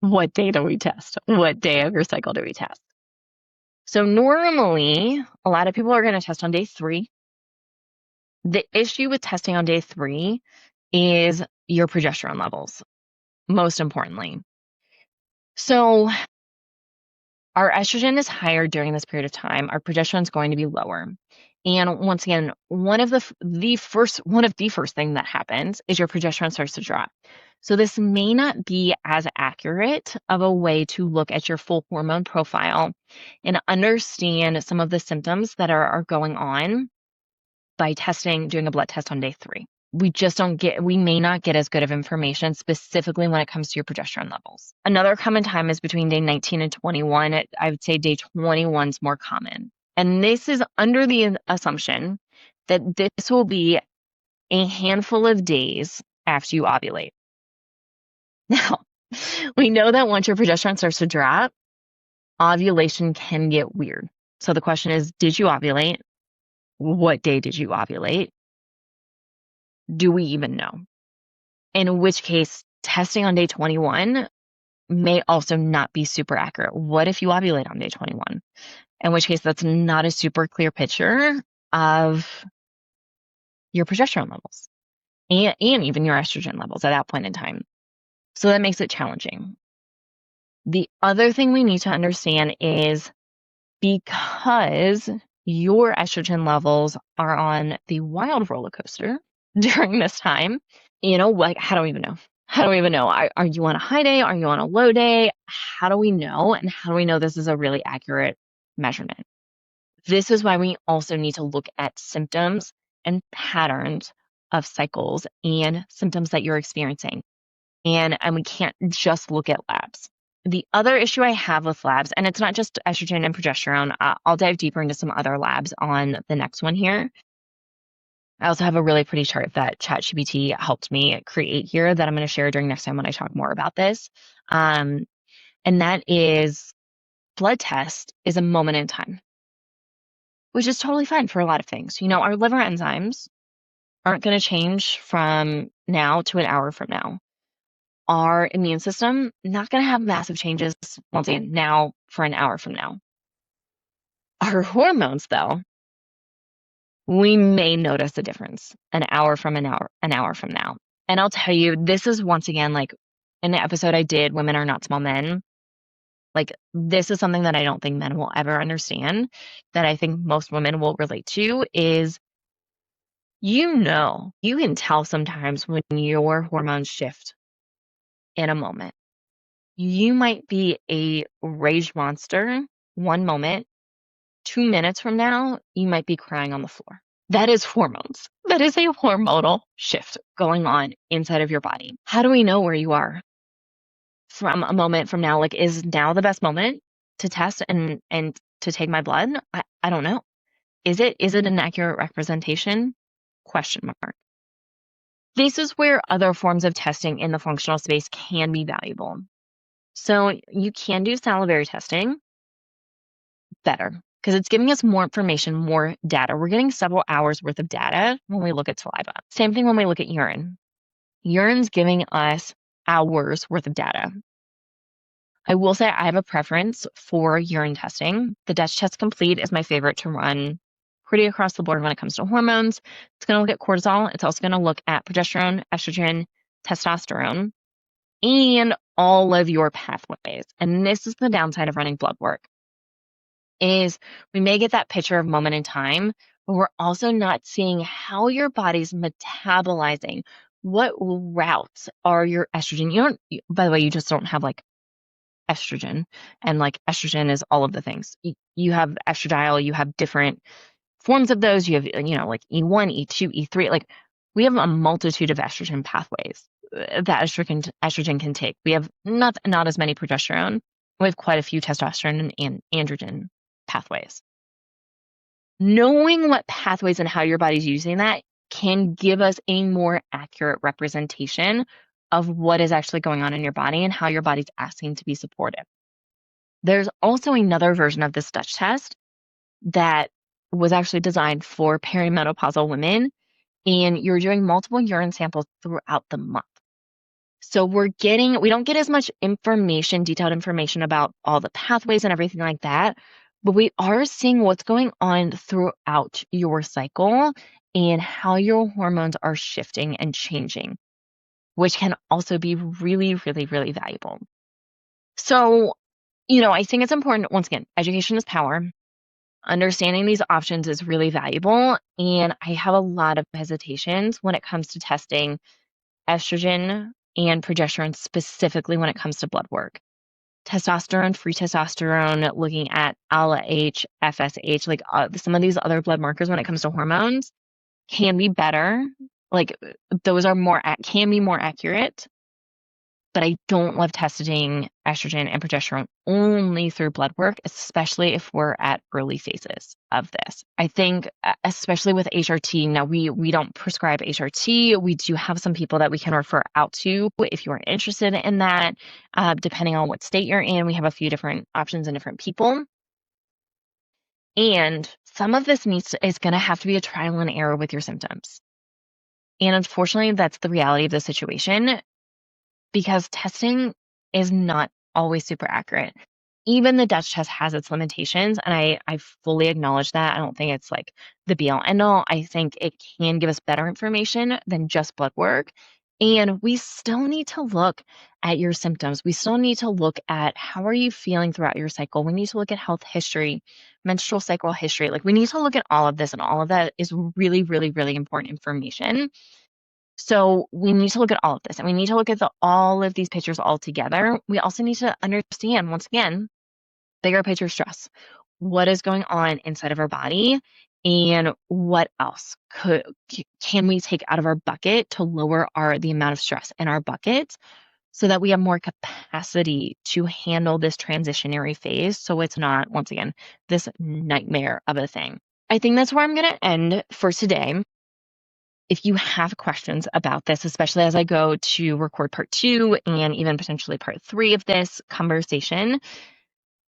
what day do we test? What day of your cycle do we test? So normally, a lot of people are going to test on day 3. The issue with testing on day 3 is your progesterone levels, most importantly. So our estrogen is higher during this period of time. Our progesterone is going to be lower. And once again, one of the first thing that happens is your progesterone starts to drop. So this may not be as accurate of a way to look at your full hormone profile and understand some of the symptoms that are going on by doing a blood test on day 3. We may not get as good of information specifically when it comes to your progesterone levels. Another common time is between day 19 and 21. I would say day 21 is more common. And this is under the assumption that this will be a handful of days after you ovulate. Now, we know that once your progesterone starts to drop, ovulation can get weird. So the question is, did you ovulate? What day did you ovulate? Do we even know? In which case, testing on day 21 may also not be super accurate. What if you ovulate on day 21? In which case, that's not a super clear picture of your progesterone levels and even your estrogen levels at that point in time. So that makes it challenging. The other thing we need to understand is because your estrogen levels are on the wild roller coaster during this time, like, how do we even know? How do we even know? Are you on a high day? Are you on a low day? How do we know? And how do we know this is a really accurate measurement? This is why we also need to look at symptoms and patterns of cycles and symptoms that you're experiencing. And we can't just look at labs. The other issue I have with labs, and it's not just estrogen and progesterone, I'll dive deeper into some other labs on the next one here. I also have a really pretty chart that ChatGPT helped me create here that I'm going to share during next time when I talk more about this. And that is, blood test is a moment in time, which is totally fine for a lot of things. Our liver enzymes aren't going to change from now to an hour from now. Our immune system, not going to have massive changes once again now for an hour from now. Our hormones, though, we may notice a difference an hour from now. And I'll tell you, this is once again, like in the episode I did, Women Are Not Small Men. Like, this is something that I don't think men will ever understand, that I think most women will relate to is, you can tell sometimes when your hormones shift in a moment. You might be a rage monster one moment, 2 minutes from now, you might be crying on the floor. That is hormones. That is a hormonal shift going on inside of your body. How do we know where you are from a moment from now? Like, is now the best moment to test and to take my blood? I don't know. Is it an accurate representation? Question mark. This is where other forms of testing in the functional space can be valuable. So you can do salivary testing, better. because it's giving us more information, more data. We're getting several hours worth of data when we look at saliva. Same thing when we look at urine. Urine's giving us hours worth of data. I will say I have a preference for urine testing. The Dutch Test Complete is my favorite to run pretty across the board when it comes to hormones. It's going to look at cortisol. It's also going to look at progesterone, estrogen, testosterone, and all of your pathways. And this is the downside of running blood work, is we may get that picture of moment in time, but we're also not seeing how your body's metabolizing. What routes are your estrogen? By the way, you just don't have like estrogen, and like estrogen is all of the things. You have estradiol, you have different forms of those. You have, like E1, E2, E3. Like we have a multitude of estrogen pathways that estrogen can take. We have not as many progesterone. We have quite a few testosterone and androgen pathways. Knowing what pathways and how your body's using that can give us a more accurate representation of what is actually going on in your body and how your body's asking to be supported. There's also another version of this Dutch test that was actually designed for perimenopausal women, and you're doing multiple urine samples throughout the month. So we don't get as much detailed information about all the pathways and everything like that, but we are seeing what's going on throughout your cycle and how your hormones are shifting and changing, which can also be really, really, really valuable. So, I think it's important, once again, education is power. Understanding these options is really valuable. And I have a lot of hesitations when it comes to testing estrogen and progesterone, specifically when it comes to blood work. Testosterone, free testosterone, looking at LH, FSH, like some of these other blood markers when it comes to hormones can be better. Like those are can be more accurate, but I don't love testing estrogen and progesterone only through blood work, especially if we're at early phases of this. I think, especially with HRT, now we don't prescribe HRT. We do have some people that we can refer out to if you are interested in that, depending on what state you're in. We have a few different options and different people. And some of this is going to have to be a trial and error with your symptoms. And unfortunately, that's the reality of the situation, because testing is not always super accurate. Even the Dutch test has its limitations, and I fully acknowledge that. I don't think it's like the be all end all. I think it can give us better information than just blood work. And we still need to look at your symptoms. We still need to look at how are you feeling throughout your cycle. We need to look at health history, menstrual cycle history. Like we need to look at all of this, and all of that is really, really, really important information. So we need to look at all of this, and we need to look at all of these pictures all together. We also need to understand, once again, bigger picture stress. What is going on inside of our body, and what else can we take out of our bucket to lower the amount of stress in our bucket so that we have more capacity to handle this transitionary phase, so it's not, once again, this nightmare of a thing. I think that's where I'm going to end for today. If you have questions about this, especially as I go to record part 2 and even potentially part 3 of this conversation,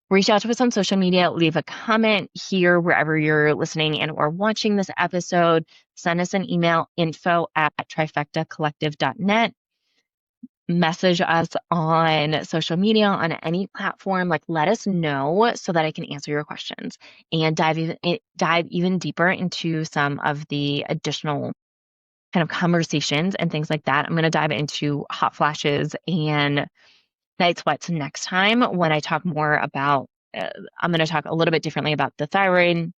reach out to us on social media, leave a comment here wherever you're listening and or watching this episode. Send us an email, info@trifectacollective.net. Message us on social media, on any platform. Like, let us know so that I can answer your questions and dive even deeper into some of the additional kind of conversations and things like that. I'm going to dive into hot flashes and night sweats next time when I talk more about, I'm going to talk a little bit differently about the thyroid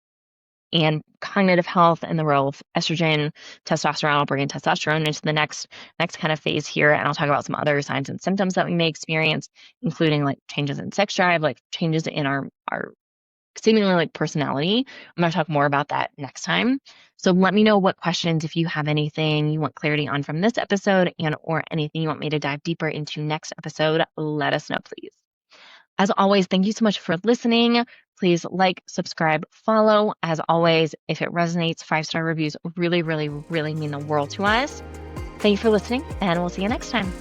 and cognitive health and the role of estrogen, testosterone. I'll bring in testosterone into the next kind of phase here. And I'll talk about some other signs and symptoms that we may experience, including like changes in sex drive, like changes in our seemingly like personality. I'm going to talk more about that next time. So let me know what questions, if you have anything you want clarity on from this episode and or anything you want me to dive deeper into next episode, let us know, please. As always, thank you so much for listening. Please like, subscribe, follow. As always, if it resonates, 5-star reviews really, really, really mean the world to us. Thank you for listening, and we'll see you next time.